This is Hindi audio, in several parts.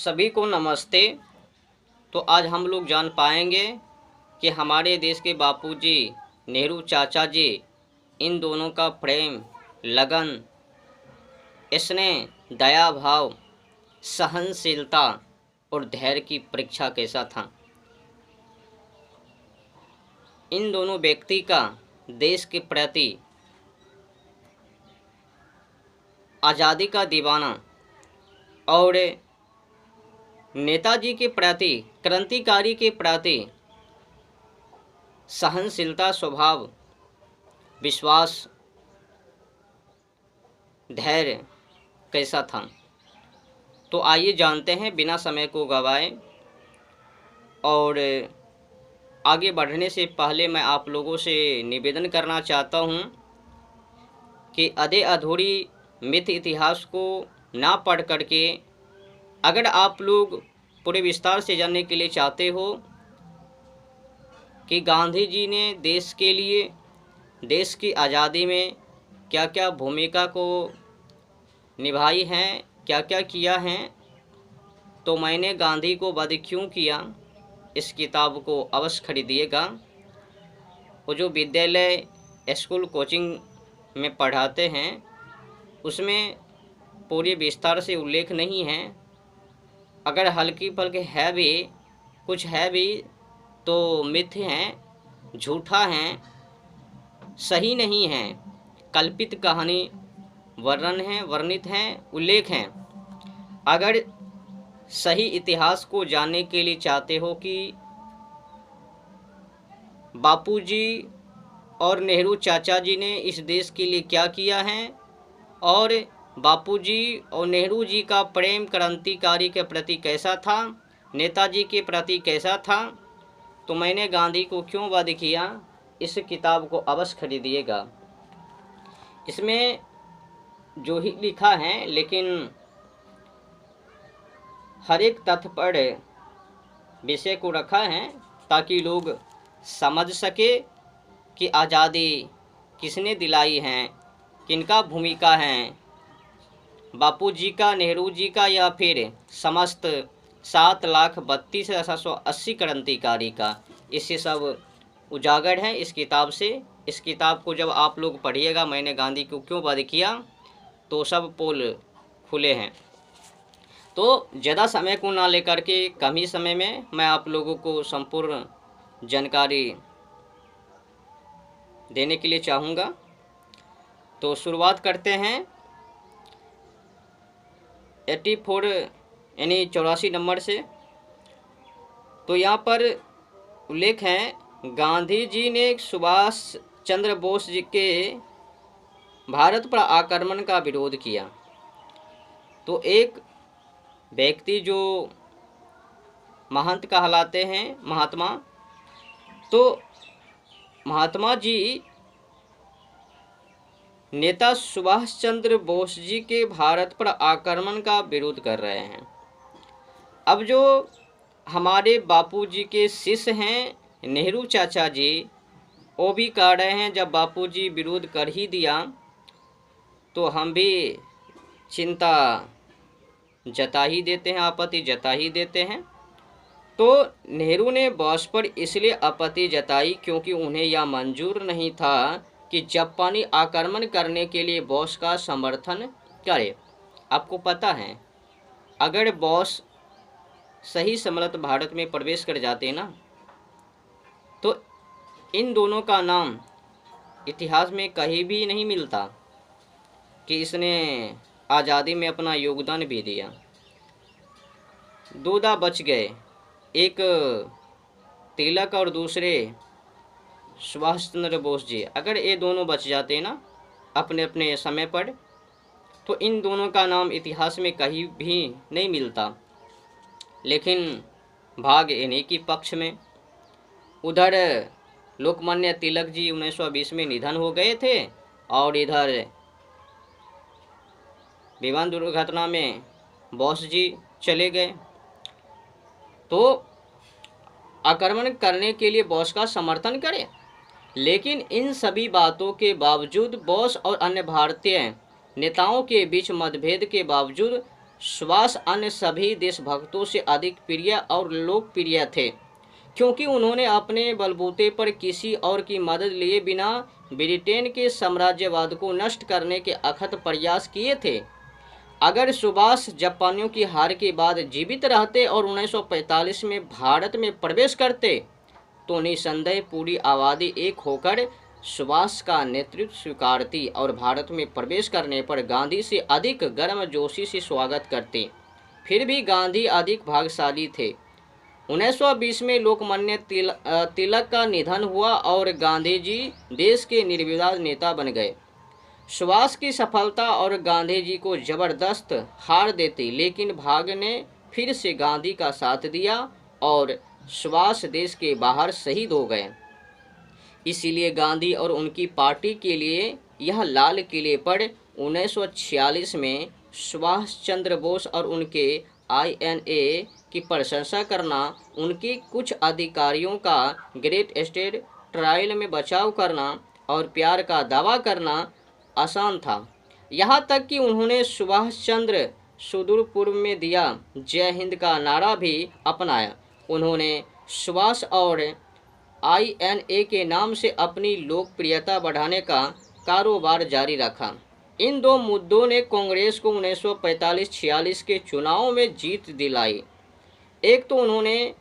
सभी को नमस्ते। तो आज हम लोग जान पाएंगे कि हमारे देश के बापूजी नेहरू चाचा जी, इन दोनों का प्रेम, लगन, स्नेह, दया भाव, सहनशीलता और धैर्य की परीक्षा कैसा था। इन दोनों व्यक्ति का देश के प्रति आज़ादी का दीवाना और नेताजी के प्रति, क्रांतिकारी के प्रति सहनशीलता, स्वभाव, विश्वास, धैर्य कैसा था। तो आइए जानते हैं बिना समय को गवाए। और आगे बढ़ने से पहले मैं आप लोगों से निवेदन करना चाहता हूं कि आधे अधूरी मिथ इतिहास को ना पढ़ करके अगर आप लोग पूरे विस्तार से जानने के लिए चाहते हो कि गांधी जी ने देश के लिए, देश की आज़ादी में क्या क्या भूमिका को निभाई हैं, क्या क्या किया है, तो मैंने गांधी को वध क्यों किया, इस किताब को अवश्य खरीदिएगा। वो जो विद्यालय, स्कूल, कोचिंग में पढ़ाते हैं उसमें पूरी विस्तार से उल्लेख नहीं है। अगर हल्की फुल्की है भी, कुछ है भी, तो मिथ्य हैं, झूठा हैं, सही नहीं है, कल्पित कहानी वर्णित हैं, उल्लेख हैं। अगर सही इतिहास को जानने के लिए चाहते हो कि बापूजी और नेहरू चाचा जी ने इस देश के लिए क्या किया है और बापूजी और नेहरू जी का प्रेम क्रांतिकारी के प्रति कैसा था, नेताजी के प्रति कैसा था, तो मैंने गांधी को क्यों वध किया, इस किताब को अवश्य खरीदिएगा। इसमें जो ही लिखा है, लेकिन हर एक तथ्य पर विषय को रखा है ताकि लोग समझ सके कि आज़ादी किसने दिलाई है, किनका भूमिका है, बापूजी का, नेहरू जी का, या फिर समस्त 7,32,780 क्रांतिकारी का। इससे सब उजागर है इस किताब से। इस किताब को जब आप लोग पढ़िएगा, मैंने गांधी को क्यों वध किया, तो सब पोल खुले हैं। तो ज़्यादा समय को ना लेकर के कम ही समय में मैं आप लोगों को संपूर्ण जानकारी देने के लिए चाहूँगा। तो शुरुआत करते हैं 84 यानी 84 नंबर से। तो यहाँ पर उल्लेख है, गांधी जी ने सुभाष चंद्र बोस जी के भारत पर आक्रमण का विरोध किया। तो एक व्यक्ति जो महंत कहलाते हैं, महात्मा, तो महात्मा जी नेता सुभाष चंद्र बोस जी के भारत पर आक्रमण का विरोध कर रहे हैं। अब जो हमारे बापूजी के शिष्य हैं नेहरू चाचा जी, वो भी कह रहे हैं जब बापूजी विरोध कर ही दिया तो हम भी चिंता जता ही देते हैं, आपत्ति जता ही देते हैं। तो नेहरू ने बोस पर इसलिए आपत्ति जताई क्योंकि उन्हें यह मंजूर नहीं था कि जापानी आक्रमण करने के लिए बोस का समर्थन करे। आपको पता है, अगर बोस सही समर्थ भारत में प्रवेश कर जाते ना, तो इन दोनों का नाम इतिहास में कहीं भी नहीं मिलता कि इसने आज़ादी में अपना योगदान भी दिया। दो बच गए, एक तिलक और दूसरे सुभाष चंद्र बोस जी। अगर ये दोनों बच जाते ना अपने अपने समय पर, तो इन दोनों का नाम इतिहास में कहीं भी नहीं मिलता। लेकिन भाग इन्हीं की पक्ष में। उधर लोकमान्य तिलक जी 1920 में निधन हो गए थे और इधर विमान दुर्घटना में बोस जी चले गए। तो आक्रमण करने के लिए बोस का समर्थन करें, लेकिन इन सभी बातों के बावजूद बोस और अन्य भारतीय नेताओं के बीच मतभेद के बावजूद सुभाष अन्य सभी देशभक्तों से अधिक प्रिय और लोकप्रिय थे, क्योंकि उन्होंने अपने बलबूते पर किसी और की मदद लिए बिना ब्रिटेन के साम्राज्यवाद को नष्ट करने के अथक प्रयास किए थे। अगर सुभाष जापानियों की हार के बाद जीवित रहते और 1945 में भारत में प्रवेश करते तो निसंदेह पूरी आबादी एक होकर सुभाष का नेतृत्व स्वीकारती और भारत में प्रवेश करने पर गांधी से अधिक गर्मजोशी से स्वागत करते। फिर भी गांधी अधिक भाग्यशाली थे। 1920 में लोकमान्य तिलक का निधन हुआ और गांधी जी देश के निर्विवाद नेता बन गए। सुभाष की सफलता और गांधी जी को जबरदस्त हार देती, लेकिन भाग्य ने फिर से गांधी का साथ दिया और सुभाष देश के बाहर शहीद हो गए। इसीलिए गांधी और उनकी पार्टी के लिए यह लाल किले पर 1946 में सुभाष चंद्र बोस और उनके INA की प्रशंसा करना, उनके कुछ अधिकारियों का ग्रेट स्टेट ट्रायल में बचाव करना और प्यार का दावा करना आसान था। यहाँ तक कि उन्होंने सुभाष चंद्र सुदूर पूर्व में दिया जय हिंद का नारा भी अपनाया। उन्होंने सुभाष और INA के नाम से अपनी लोकप्रियता बढ़ाने का कारोबार जारी रखा। इन दो मुद्दों ने कांग्रेस को 1945-46 के चुनाव में जीत दिलाई। एक तो उन्होंने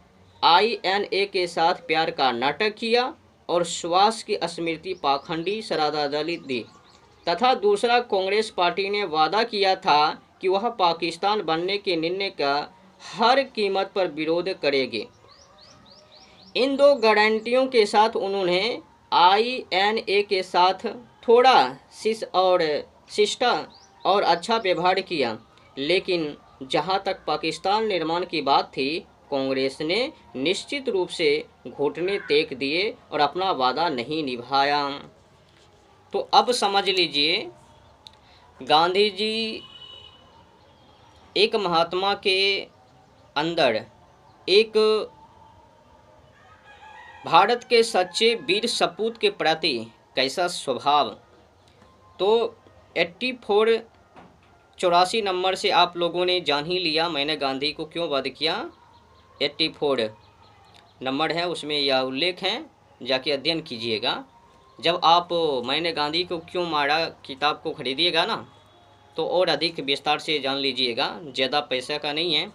INA के साथ प्यार का नाटक किया और सुभाष की स्मृति पाखंडी श्रद्धांजलि दी, तथा दूसरा कांग्रेस पार्टी ने वादा किया था कि वह पाकिस्तान बनने के निर्णय का हर कीमत पर विरोध करेगी। इन दो गारंटियों के साथ उन्होंने INA के साथ थोड़ा शिष्ट और अच्छा व्यवहार किया, लेकिन जहां तक पाकिस्तान निर्माण की बात थी, कांग्रेस ने निश्चित रूप से घुटने टेक दिए और अपना वादा नहीं निभाया। तो अब समझ लीजिए, गांधी जी एक महात्मा के अंदर एक भारत के सच्चे वीर सपूत के प्रति कैसा स्वभाव। तो 84 नंबर से आप लोगों ने जान ही लिया मैंने गांधी को क्यों वध किया। 84 नंबर है, उसमें यह उल्लेख है, जाके अध्ययन कीजिएगा। जब आप मैंने गांधी को क्यों मारा किताब को खरीदिएगा ना, तो और अधिक विस्तार से जान लीजिएगा। ज़्यादा पैसा का नहीं है,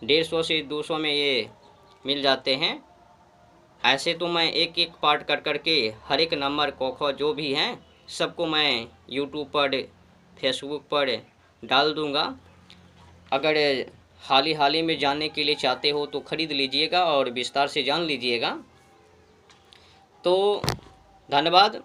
150 से 200 में ये मिल जाते हैं। ऐसे तो मैं एक एक पार्ट कर के हर एक नंबर कोखो जो भी हैं सबको मैं यूट्यूब पर फेसबुक पर डाल दूंगा। अगर हाल ही में जानने के लिए चाहते हो तो ख़रीद लीजिएगा और विस्तार से जान लीजिएगा। तो धन्यवाद।